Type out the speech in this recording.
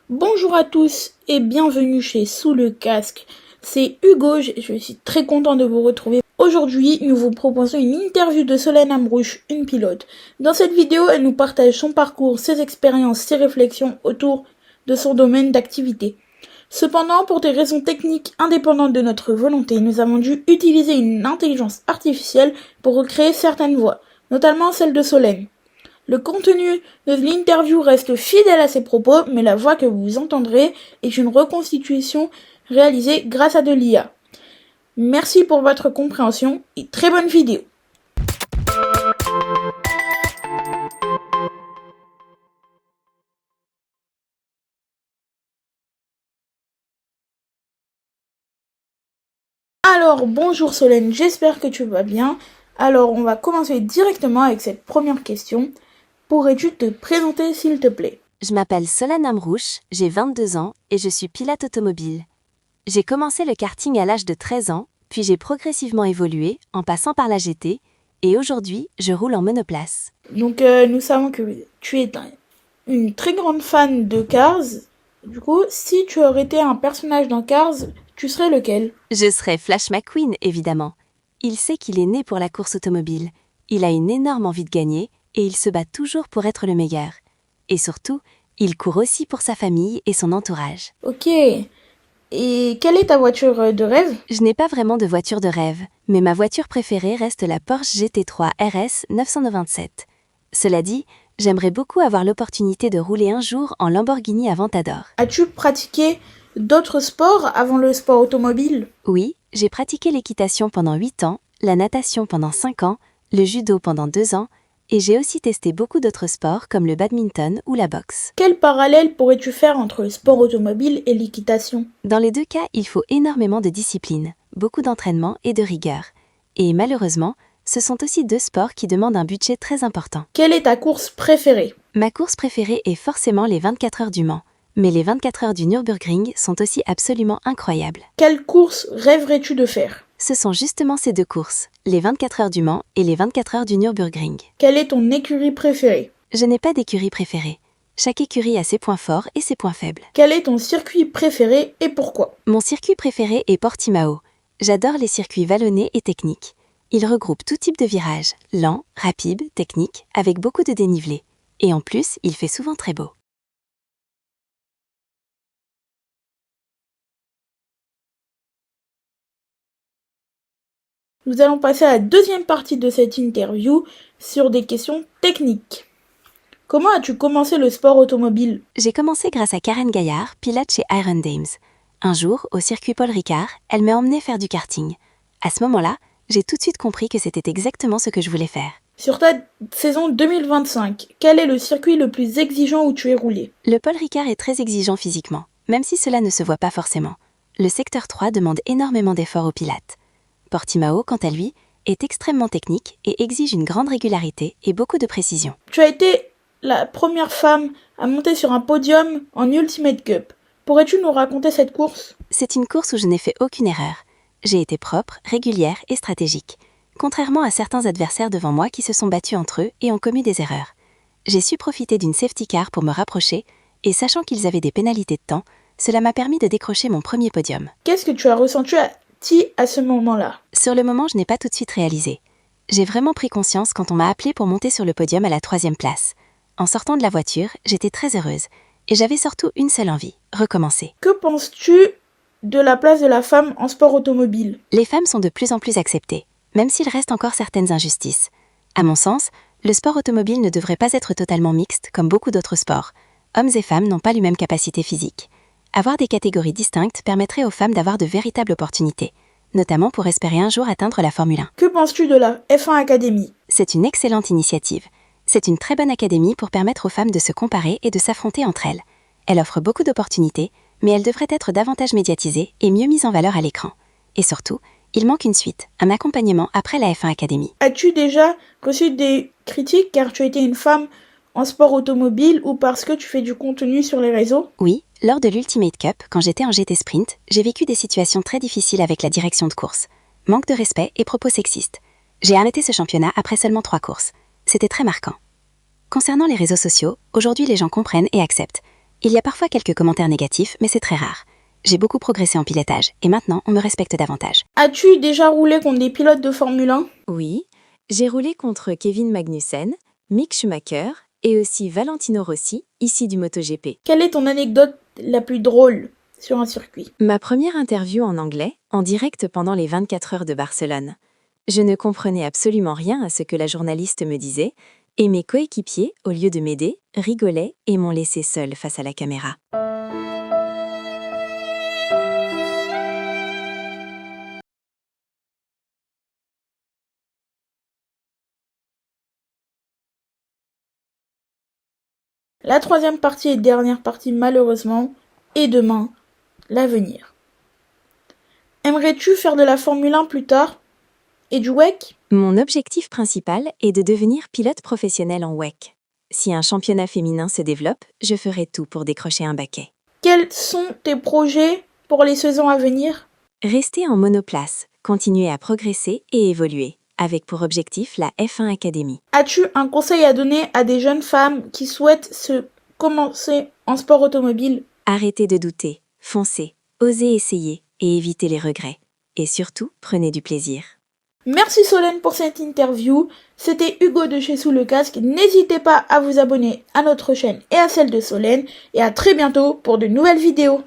Bonjour à tous et bienvenue chez Sous le casque. C'est Hugo, je suis très content de vous retrouver. Aujourd'hui, nous vous proposons une interview de Solène Amrouche, une pilote. Dans cette vidéo, elle nous partage son parcours, ses expériences, ses réflexions autour de son domaine d'activité. Cependant, pour des raisons techniques indépendantes de notre volonté, nous avons dû utiliser une intelligence artificielle pour recréer certaines voix, notamment celle de Solène. Le contenu de l'interview reste fidèle à ses propos, mais la voix que vous entendrez est une reconstitution réalisée grâce à de l'IA. Merci pour votre compréhension et très bonne vidéo. Alors, bonjour Solène, j'espère que tu vas bien. Alors, on va commencer directement avec cette première question. Pourrais-tu te présenter s'il te plaît ? Je m'appelle Solène Amrouche, j'ai 22 ans et je suis pilote automobile. J'ai commencé le karting à l'âge de 13 ans, puis j'ai progressivement évolué en passant par la GT et aujourd'hui, je roule en monoplace. Donc, nous savons que tu es une très grande fan de Cars. Du coup, si tu aurais été un personnage dans Cars, tu serais lequel ? Je serai Flash McQueen, évidemment. Il sait qu'il est né pour la course automobile. Il a une énorme envie de gagner et il se bat toujours pour être le meilleur. Et surtout, il court aussi pour sa famille et son entourage. Ok. Et quelle est ta voiture de rêve ? Je n'ai pas vraiment de voiture de rêve, mais ma voiture préférée reste la Porsche GT3 RS 997. Cela dit, j'aimerais beaucoup avoir l'opportunité de rouler un jour en Lamborghini Aventador. As-tu pratiqué d'autres sports avant le sport automobile ? Oui, j'ai pratiqué l'équitation pendant 8 ans, la natation pendant 5 ans, le judo pendant 2 ans, et j'ai aussi testé beaucoup d'autres sports comme le badminton ou la boxe. Quel parallèle pourrais-tu faire entre le sport automobile et l'équitation ? Dans les deux cas, il faut énormément de discipline, beaucoup d'entraînement et de rigueur. Et malheureusement, ce sont aussi deux sports qui demandent un budget très important. Quelle est ta course préférée ? Ma course préférée est forcément les 24 heures du Mans, mais les 24 heures du Nürburgring sont aussi absolument incroyables. Quelle course rêverais-tu de faire ? Ce sont justement ces deux courses, les 24 heures du Mans et les 24 heures du Nürburgring. Quelle est ton écurie préférée ? Je n'ai pas d'écurie préférée. Chaque écurie a ses points forts et ses points faibles. Quel est ton circuit préféré et pourquoi ? Mon circuit préféré est Portimao. J'adore les circuits vallonnés et techniques. Ils regroupent tout type de virages, lents, rapides, techniques, avec beaucoup de dénivelé. Et en plus, il fait souvent très beau. Nous allons passer à la deuxième partie de cette interview sur des questions techniques. Comment as-tu commencé le sport automobile ? J'ai commencé grâce à Karen Gaillard, pilote chez Iron Dames. Un jour, au circuit Paul Ricard, elle m'a emmené faire du karting. À ce moment-là, j'ai tout de suite compris que c'était exactement ce que je voulais faire. Sur ta saison 2025, quel est le circuit le plus exigeant où tu es roulé ? Le Paul Ricard est très exigeant physiquement, même si cela ne se voit pas forcément. Le secteur 3 demande énormément d'efforts aux pilotes. Portimao, quant à lui, est extrêmement technique et exige une grande régularité et beaucoup de précision. Tu as été la première femme à monter sur un podium en Ultimate Cup. Pourrais-tu nous raconter cette course ? C'est une course où je n'ai fait aucune erreur. J'ai été propre, régulière et stratégique, contrairement à certains adversaires devant moi qui se sont battus entre eux et ont commis des erreurs. J'ai su profiter d'une safety car pour me rapprocher, et sachant qu'ils avaient des pénalités de temps, cela m'a permis de décrocher mon premier podium. Qu'est-ce que tu as ressenti à ce moment-là ? Sur le moment, je n'ai pas tout de suite réalisé. J'ai vraiment pris conscience quand on m'a appelé pour monter sur le podium à la 3e place. En sortant de la voiture, j'étais très heureuse, et j'avais surtout une seule envie, recommencer. Que penses-tu de la place de la femme en sport automobile ? Les femmes sont de plus en plus acceptées, même s'il reste encore certaines injustices. À mon sens, le sport automobile ne devrait pas être totalement mixte comme beaucoup d'autres sports. Hommes et femmes n'ont pas les mêmes capacités physiques. Avoir des catégories distinctes permettrait aux femmes d'avoir de véritables opportunités, notamment pour espérer un jour atteindre la Formule 1. Que penses-tu de la F1 Academy ? C'est une excellente initiative. C'est une très bonne académie pour permettre aux femmes de se comparer et de s'affronter entre elles. Elle offre beaucoup d'opportunités, mais elle devrait être davantage médiatisée et mieux mise en valeur à l'écran. Et surtout, il manque une suite, un accompagnement après la F1 Academy. As-tu déjà reçu des critiques car tu étais une femme en sport automobile ou parce que tu fais du contenu sur les réseaux ? Oui, lors de l'Ultimate Cup, quand j'étais en GT Sprint, j'ai vécu des situations très difficiles avec la direction de course. Manque de respect et propos sexistes. J'ai arrêté ce championnat après seulement 3 courses. C'était très marquant. Concernant les réseaux sociaux, aujourd'hui les gens comprennent et acceptent. Il y a parfois quelques commentaires négatifs, mais c'est très rare. J'ai beaucoup progressé en pilotage, et maintenant on me respecte davantage. As-tu déjà roulé contre des pilotes de Formule 1? Oui, j'ai roulé contre Kevin Magnussen, Mick Schumacher et aussi Valentino Rossi, ici du MotoGP. Quelle est ton anecdote la plus drôle sur un circuit? Ma première interview en anglais, en direct pendant les 24 heures de Barcelone. Je ne comprenais absolument rien à ce que la journaliste me disait, et mes coéquipiers, au lieu de m'aider, rigolaient et m'ont laissé seule face à la caméra. La troisième partie et dernière partie, malheureusement, est demain, l'avenir. Aimerais-tu faire de la Formule 1 plus tard et du WEC? Mon objectif principal est de devenir pilote professionnel en WEC. Si un championnat féminin se développe, je ferai tout pour décrocher un baquet. Quels sont tes projets pour les saisons à venir? Rester en monoplace, continuer à progresser et évoluer, avec pour objectif la F1 Academy. As-tu un conseil à donner à des jeunes femmes qui souhaitent se commencer en sport automobile? Arrêtez de douter, foncez, osez essayer et évitez les regrets. Et surtout, prenez du plaisir. Merci Solène pour cette interview. C'était Hugo de chez Sous le Casque. N'hésitez pas à vous abonner à notre chaîne et à celle de Solène. Et à très bientôt pour de nouvelles vidéos.